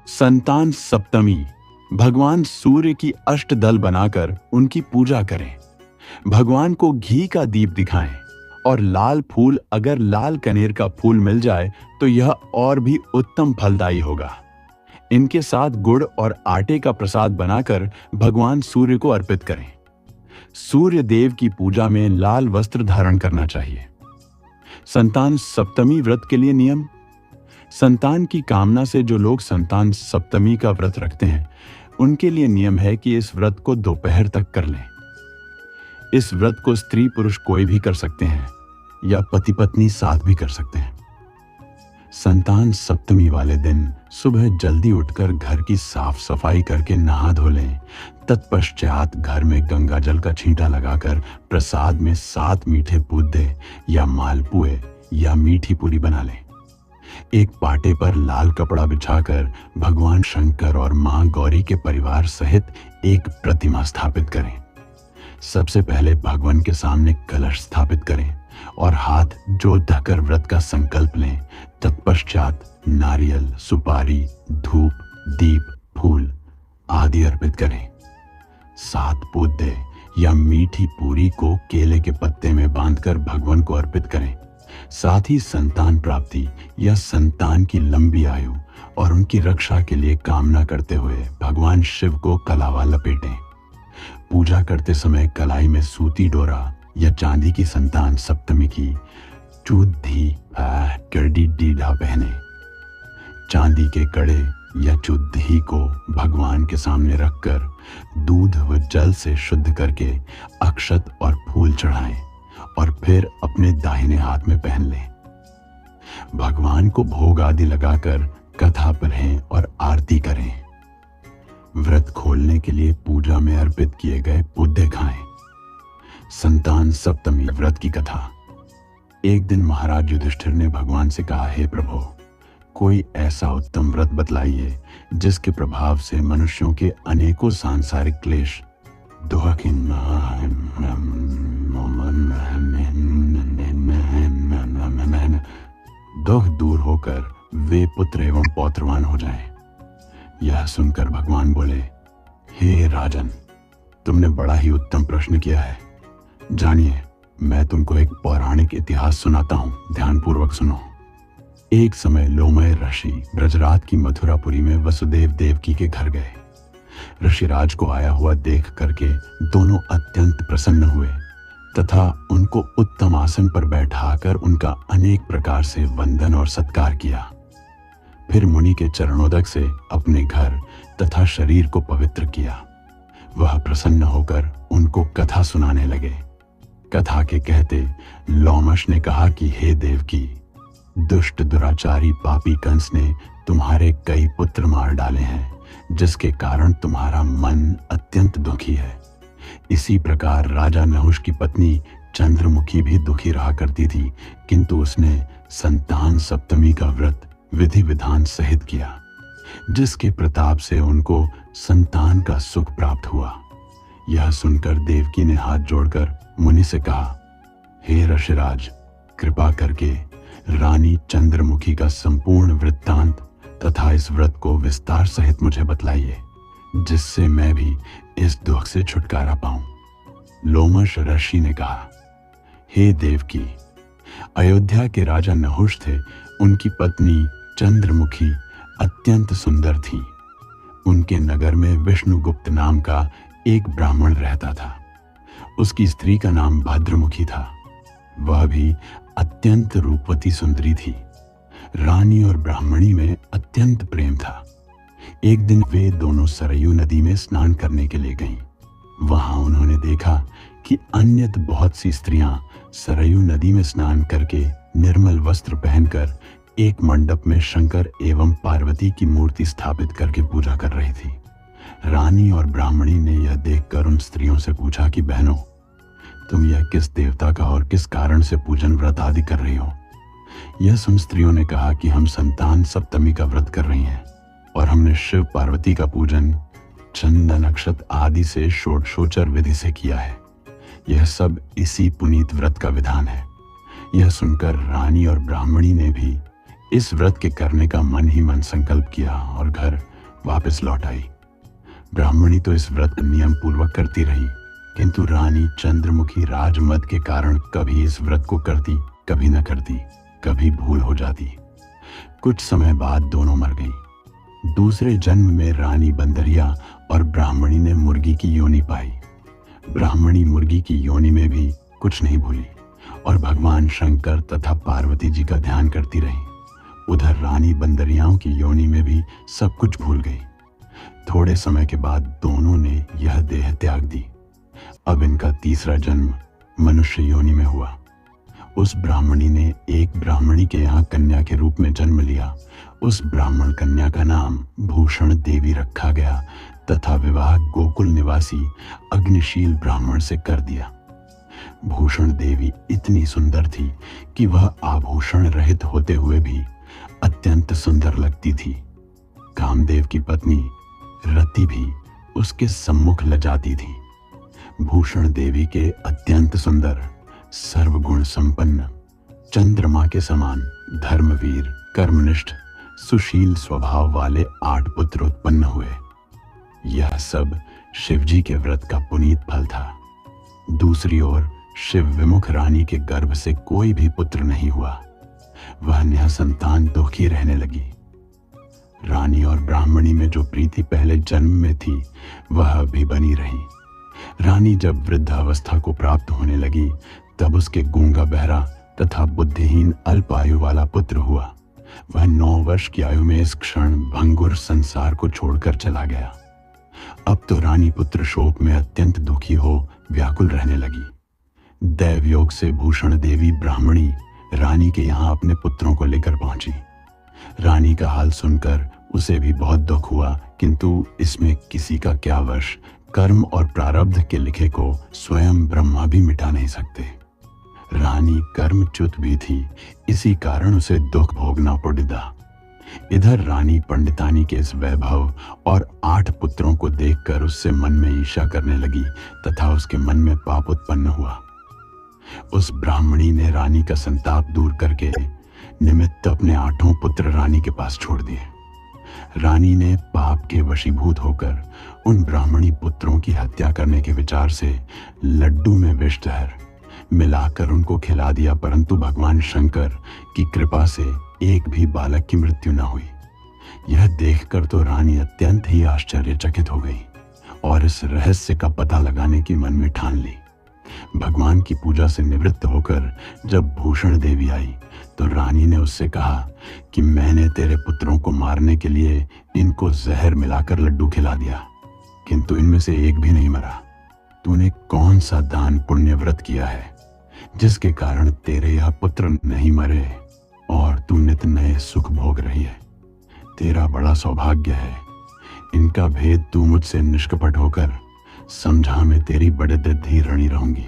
संतान सप्तमी, भगवान सूर्य की अष्टदल बनाकर उनकी पूजा करें। भगवान को घी का दीप दिखाएं और लाल फूल, अगर लाल कनेर का फूल मिल जाए तो यह और भी उत्तम फलदायी होगा। इनके साथ गुड़ और आटे का प्रसाद बनाकर भगवान सूर्य को अर्पित करें। सूर्य देव की पूजा में लाल वस्त्र धारण करना चाहिए। संतान सप्तमी व्रत के लिए नियम। संतान की कामना से जो लोग संतान सप्तमी का व्रत रखते हैं, उनके लिए नियम है कि इस व्रत को दोपहर तक कर लें। इस व्रत को स्त्री पुरुष कोई भी कर सकते हैं या पति पत्नी साथ भी कर सकते हैं। संतान सप्तमी वाले दिन सुबह जल्दी उठकर घर की साफ सफाई करके नहा धो लें। तत्पश्चात घर में गंगा जल का छींटा लगाकर प्रसाद में 7 मीठे पूदे या मालपुए या मीठी पूरी बना लें। एक पाटे पर लाल कपड़ा बिछाकर भगवान शंकर और मां गौरी के परिवार सहित एक प्रतिमा स्थापित करें। सबसे पहले भगवान के सामने कलश स्थापित करें और हाथ जोड़कर व्रत का संकल्प लें। तत्पश्चात नारियल, सुपारी, धूप, दीप, फूल आदि अर्पित करें। 7 पूदे या मीठी पूरी को केले के पत्ते में बांधकर भगवान को अर्पित करें। साथ ही संतान प्राप्ति या संतान की लंबी आयु और उनकी रक्षा के लिए कामना करते हुए भगवान शिव को कलावा लपेटें। पूजा करते समय कलाई में सूती डोरा या चांदी की संतान सप्तमी की चूड़ी करडी डीढ़ा पहने। चांदी के कड़े या चूड़ी को भगवान के सामने रखकर दूध व जल से शुद्ध करके अक्षत और फूल चढ़ाएं और फिर अपने दाहिने हाथ में पहन लें। भगवान को भोग आदि लगाकर कथा पढ़ें और आरती करें। व्रत खोलने के लिए पूजा में अर्पित किए गए पूदे खाएं। संतान सप्तमी व्रत की कथा। एक दिन महाराज युधिष्ठिर ने भगवान से कहा, हे प्रभु, कोई ऐसा उत्तम व्रत बतलाइए जिसके प्रभाव से मनुष्यों के अनेकों सांसारिक क्लेश दुख दूर होकर वे पुत्र एवं पौत्रवान हो जाएं। यह सुनकर भगवान बोले, हे राजन, तुमने बड़ा ही उत्तम प्रश्न किया है। जानिए, मैं तुमको एक पौराणिक इतिहास सुनाता हूं, ध्यानपूर्वक सुनो। एक समय लोमय ऋषि ब्रजराज की मथुरापुरी में वसुदेव देवकी के घर गए। ऋषिराज को आया हुआ देख करके दोनों अत्यंत प्रसन्न हुए तथा उनको उत्तम आसन पर बैठाकर उनका अनेक प्रकार से वंदन और सत्कार किया। फिर मुनि के चरणोदक से अपने घर तथा शरीर को पवित्र किया। वह प्रसन्न होकर उनको कथा सुनाने लगे। कथा के कहते लोमश ने कहा कि हे देवकी, दुष्ट दुराचारी पापी कंस ने तुम्हारे कई पुत्र मार डाले हैं, जिसके कारण तुम्हारा मन अत्यंत दुखी है। इसी प्रकार राजा नहुष की पत्नी चंद्रमुखी भी दुखी रहा करती थी, किंतु उसने संतान सप्तमी का व्रत विधि विधान सहित किया, जिसके प्रताप से उनको संतान का सुख प्राप्त हुआ। यह सुनकर देवकी ने हाथ जोड़कर मुनि से कहा, हे ऋषिराज, कृपा करके रानी चंद्रमुखी का संपूर्ण वृत्तांत तथा इस व्रत को विस्तार सहित मुझे बतलाइए, जिससे मैं भी इस दुख से छुटकारा पाऊं। लोमश ऋषि ने कहा, हे देवकी, अयोध्या के राजा नहुष थे। उनकी पत्नी चंद्रमुखी अत्यंत सुंदर थी। उनके नगर में विष्णुगुप्त नाम का एक ब्राह्मण रहता था। उसकी स्त्री का नाम भद्रमुखी था। वह भी अत्यंत रूपवती सुंदरी थी। रानी और ब्राह्मणी में अत्यंत प्रेम था। एक दिन वे दोनों सरयू नदी में स्नान करने के लिए गईं। वहां उन्होंने देखा कि अन्यत बहुत सी स्त्रियां सरयू नदी में स्नान करके निर्मल वस्त्र पहनकर एक मंडप में शंकर एवं पार्वती की मूर्ति स्थापित करके पूजा कर रही थी। रानी और ब्राह्मणी ने यह देखकर उन स्त्रियों से पूछा कि बहनों, तुम यह किस देवता का और किस कारण से पूजन व्रत आदि कर रही हो? यह सुन स्त्रियों ने कहा कि हम संतान सप्तमी का व्रत कर रही हैं और हमने शिव पार्वती का पूजन चंदन अक्षत आदि से षोडशोपचार विधि से किया है। यह सब इसी पुनीत व्रत का विधान है। यह सुनकर रानी और ब्राह्मणी ने भी इस व्रत के करने का मन ही मन संकल्प किया और घर वापस लौट आई। ब्राह्मणी तो इस व्रत नियम पूर्वक करती रही, किंतु रानी चंद्रमुखी राजमद के कारण कभी इस व्रत को करती, कभी न करती, कभी भूल हो जाती। कुछ समय बाद दोनों मर गई। दूसरे जन्म में रानी बंदरिया और ब्राह्मणी ने मुर्गी की योनि पाई। ब्राह्मणी मुर्गी की योनि में भी कुछ नहीं भूली और भगवान शंकर तथा पार्वती जी का ध्यान करती रही। उधर रानी बंदरियाओं की योनि में भी सब कुछ भूल गई। थोड़े समय के बाद दोनों ने यह देह त्याग दी। अब इनका तीसरा जन्म मनुष्य योनि में हुआ। उस ब्राह्मणी ने एक ब्राह्मणी के यहाँ कन्या के रूप में जन्म लिया। उस ब्राह्मण कन्या का नाम भूषण देवी रखा गया तथा विवाह गोकुल निवासी अग्निशील ब्राह्मण से कर दिया। भूषण देवी इतनी सुंदर थी कि वह आभूषण रहित होते हुए भी अत्यंत सुंदर लगती थी। कामदेव की पत्नी रति भी उसके सम्मुख लजाती थी। भूषण देवी के अत्यंत सुंदर, सर्वगुण संपन्न, चंद्रमा के समान धर्मवीर, कर्मनिष्ठ, सुशील स्वभाव वाले 8 पुत्र उत्पन्न हुए। यह सब शिवजी के व्रत का पुनीत फल था। दूसरी ओर शिव विमुख रानी के गर्भ से कोई भी पुत्र नहीं हुआ। वह निःसंतान दुखी रहने लगी। रानी और ब्राह्मणी में जो प्रीति पहले जन्म में थी वह अभी बनी रही। रानी जब वृद्धावस्था को प्राप्त होने लगी तब उसके गूंगा बहरा तथा बुद्धिहीन अल्प आयु वाला पुत्र हुआ। वह 9 वर्ष की आयु में इस क्षण भंगुर संसार को छोड़कर चला गया। अब तो रानी पुत्र शोक में अत्यंत दुखी हो व्याकुल रहने लगी। दैवयोग से भूषण देवी ब्राह्मणी रानी के यहाँ अपने पुत्रों को लेकर पहुंची। रानी का हाल सुनकर उसे भी बहुत दुख हुआ, किंतु इसमें किसी का क्या वश। कर्म और प्रारब्ध के लिखे को स्वयं ब्रह्मा भी मिटा नहीं सकते। रानी कर्मच्युत भी थी, इसी कारण उसे दुख भोगना पड़ा। इधर रानी पंडितानी के इस वैभव और 8 पुत्रों को देखकर उससे मन में ईर्ष्या करने लगी तथा उसके मन में पाप उत्पन्न हुआ। उस ब्राह्मणी ने रानी का संताप दूर करके निमित्त अपने 8 पुत्र रानी के पास छोड़ दिए। रानी ने पाप के वशीभूत होकर उन ब्राह्मणी पुत्रों की हत्या करने के विचार से लड्डू में विष जहर मिलाकर उनको खिला दिया, परंतु भगवान शंकर की कृपा से एक भी बालक की मृत्यु न हुई। यह देखकर तो रानी अत्यंत ही आश्चर्यचकित हो गई और इस रहस्य का पता लगाने की मन में ठान ली। भगवान की पूजा से निवृत्त होकर जब भूषण देवी आई तो रानी ने उससे कहा कि मैंने तेरे पुत्रों को मारने के लिए इनको जहर मिलाकर लड्डू खिला दिया, किंतु इनमें से एक भी नहीं मरा। तूने कौन सा दान पुण्य व्रत किया है जिसके कारण तेरे यह पुत्र नहीं मरे और तू नित नए सुख भोग रही है? तेरा बड़ा सौभाग्य है। इनका भेद तू मुझसे निष्कपट होकर समझा, मैं तेरी बड़े दृढ़ ऋणी रहूंगी।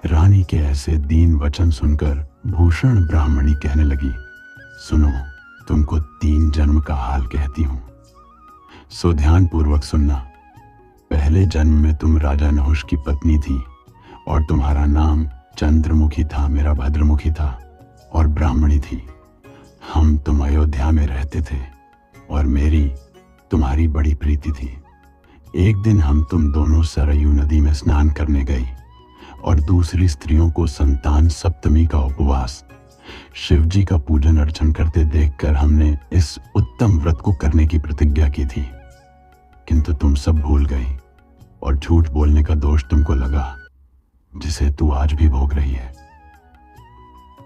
रानी के ऐसे दीन वचन सुनकर भूषण ब्राह्मणी कहने लगी, सुनो, तुमको 3 जन्म का हाल कहती हूं, सो ध्यान पूर्वक सुनना। पहले जन्म में तुम राजा नहुष की पत्नी थी और तुम्हारा नाम चंद्रमुखी था, मेरा भद्रमुखी था और ब्राह्मणी थी। तुम अयोध्या में रहते थे और मेरी तुम्हारी बड़ी प्रीति थी। एक दिन तुम दोनों सरयू नदी में स्नान करने गई और दूसरी स्त्रियों को संतान सप्तमी का उपवास, शिवजी का पूजन अर्चन करते देखकर हमने इस उत्तम व्रत को करने की प्रतिज्ञा की थी, किंतु तुम सब भूल गई और झूठ बोलने का दोष तुमको लगा, जिसे तू आज भी भोग रही है।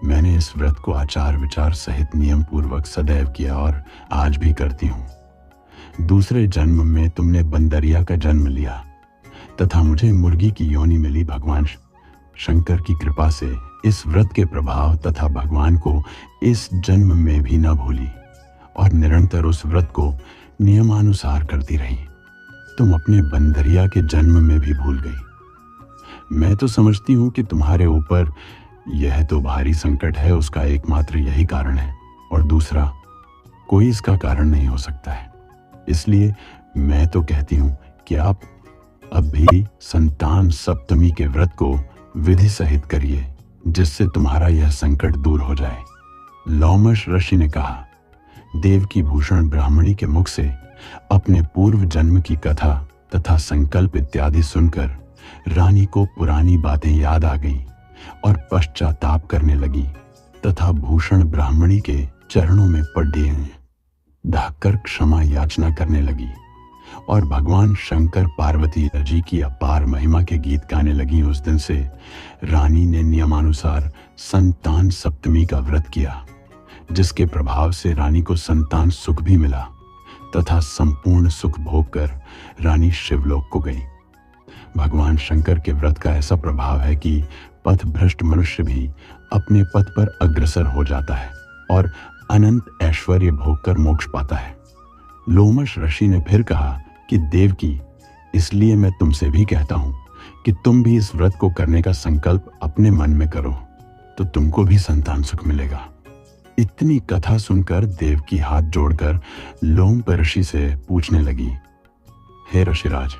मैंने इस व्रत को आचार विचार सहित नियम पूर्वक सदैव किया और आज भी करती हूं। दूसरे जन्म में तुमने बंदरिया का जन्म लिया तथा मुझे मुर्गी की योनि मिली। भगवान शंकर की कृपा से इस व्रत के प्रभाव तथा भगवान को इस जन्म में भी न भूली और निरंतर उस व्रत को नियमानुसार करती रही। तुम अपने बंदरिया के जन्म में भी भूल गई। मैं तो समझती हूं कि तुम्हारे ऊपर यह तो भारी संकट है, उसका एकमात्र यही कारण है और दूसरा कोई इसका कारण नहीं हो सकता है। इसलिए मैं तो कहती हूं कि आप अब भी संतान सप्तमी के व्रत को विधि सहित करिए, जिससे तुम्हारा यह संकट दूर हो जाए। लोमश ऋषि ने कहा, देव की भूषण ब्राह्मणी के मुख से अपने पूर्व जन्म की कथा तथा संकल्प इत्यादि सुनकर रानी को पुरानी बातें याद आ गईं और पश्चाताप करने लगी तथा भूषण ब्राह्मणी के चरणों में पड़े ढाकर क्षमा याचना करने लगी और भगवान शंकर पार्वती जी की अपार महिमा के गीत गाने लगी। उस दिन से रानी ने नियमानुसार संतान सप्तमी का व्रत किया, जिसके प्रभाव से रानी को संतान सुख भी मिला तथा संपूर्ण सुख भोग कर रानी शिवलोक को गई। भगवान शंकर के व्रत का ऐसा प्रभाव है कि पथभ्रष्ट मनुष्य भी अपने पथ पर अग्रसर हो जाता है और अनंत ऐश्वर्य भोग कर मोक्ष पाता है। लोमश ऋषि ने फिर कहा कि देवकी, इसलिए मैं तुमसे भी कहता हूं कि तुम भी इस व्रत को करने का संकल्प अपने मन में करो, तो तुमको भी संतान सुख मिलेगा। इतनी कथा सुनकर देवकी हाथ जोड़कर लोम ऋषि से पूछने लगी, हे ऋषिराज,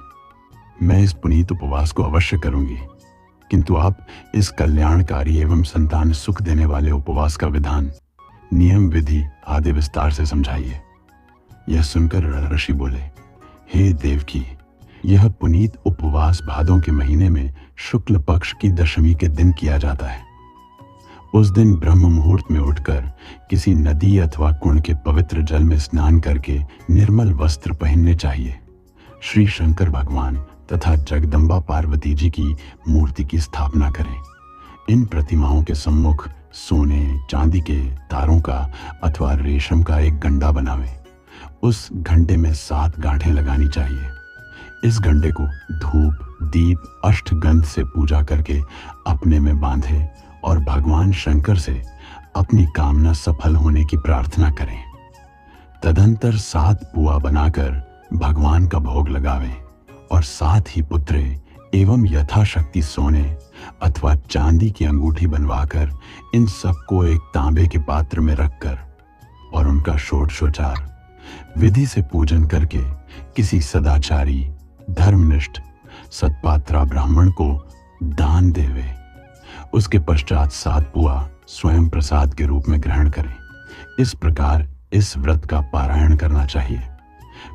मैं इस पुनीत उपवास को अवश्य करूंगी, किंतु आप इस कल्याणकारी एवं संतान सुख देने वाले उपवास का विधान, नियम, विधि आदि विस्तार से समझाइए। यह सुनकर ऋषि बोले, हे देवकी, यह पुनीत उपवास भादों के महीने में शुक्ल पक्ष की दशमी के दिन किया जाता है। उस दिन ब्रह्म मुहूर्त में उठकर किसी नदी अथवा कुंड के पवित्र जल में स्नान करके निर्मल वस्त्र पहनने चाहिए। श्री शंकर भगवान तथा जगदम्बा पार्वती जी की मूर्ति की स्थापना करें। इन प्रतिमाओं के सम्मुख सोने चांदी के तारों का अथवा रेशम का एक गंडा बनावें। उस घंटे में 7 गांठें लगानी चाहिए। इस घंटे को धूप, दीप, अष्टगंध से पूजा करके अपने में बांधे और भगवान शंकर से अपनी कामना सफल होने की प्रार्थना करें। तदंतर 7 पुआ बनाकर भगवान का भोग लगावें और 7 ही पुत्रे एवं यथाशक्ति सोने अथवा चांदी की अंगूठी बनवाकर इन सबको एक तांबे के पात्र में रखकर और उनका षोडशोपचार विधि से पूजन करके किसी सदाचारी, धर्मनिष्ठ, सत्पात्रा ब्राह्मण को दान देवे। उसके पश्चात 7 पुआ स्वयं प्रसाद के रूप में ग्रहण करें। इस प्रकार इस व्रत का पारायण करना चाहिए।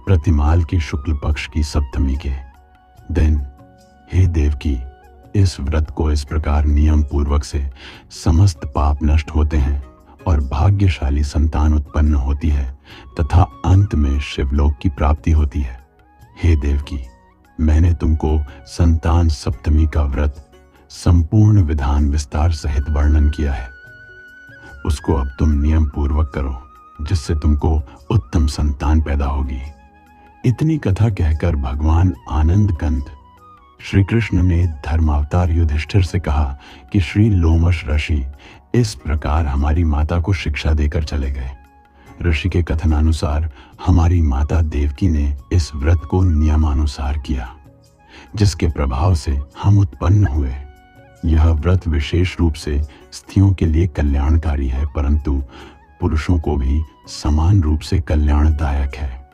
प्रतिमाल की शुक्ल पक्ष की सप्तमी के दिन, हे देवकी, इस व्रत को इस प्रकार नियम पूर्वक से समस्त पाप नष्ट होते हैं और भाग्यशाली संतान उत्पन्न होती है तथा अंत में शिवलोक की प्राप्ति होती है। हे देवकी, मैंने तुमको संतान सप्तमी का व्रत संपूर्ण विधान विस्तार सहित वर्णन किया है। उसको अब तुम नियम पूर्वक करो, जिससे तुमको उत्तम संतान पैदा होगी। इतनी कथा कहकर भगवान आनंद कंद श्री कृष्ण ने धर्मावतार युधिष्ठिर से कहा कि श्री लोमश ऋषि इस प्रकार हमारी माता को शिक्षा देकर चले गए। ऋषि के कथनानुसार हमारी माता देवकी ने इस व्रत को नियमानुसार किया, जिसके प्रभाव से हम उत्पन्न हुए। यह व्रत विशेष रूप से स्त्रियों के लिए कल्याणकारी है, परंतु पुरुषों को भी समान रूप से कल्याणदायक है।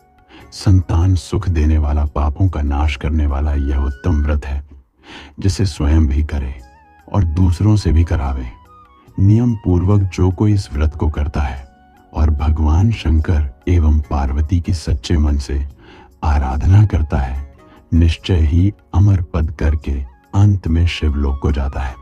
संतान सुख देने वाला, पापों का नाश करने वाला यह उत्तम व्रत है, जिसे स्वयं भी करे और दूसरों से भी करावे। नियम पूर्वक जो कोई इस व्रत को करता है और भगवान शंकर एवं पार्वती की सच्चे मन से आराधना करता है, निश्चय ही अमर पद करके अंत में शिवलोक को जाता है।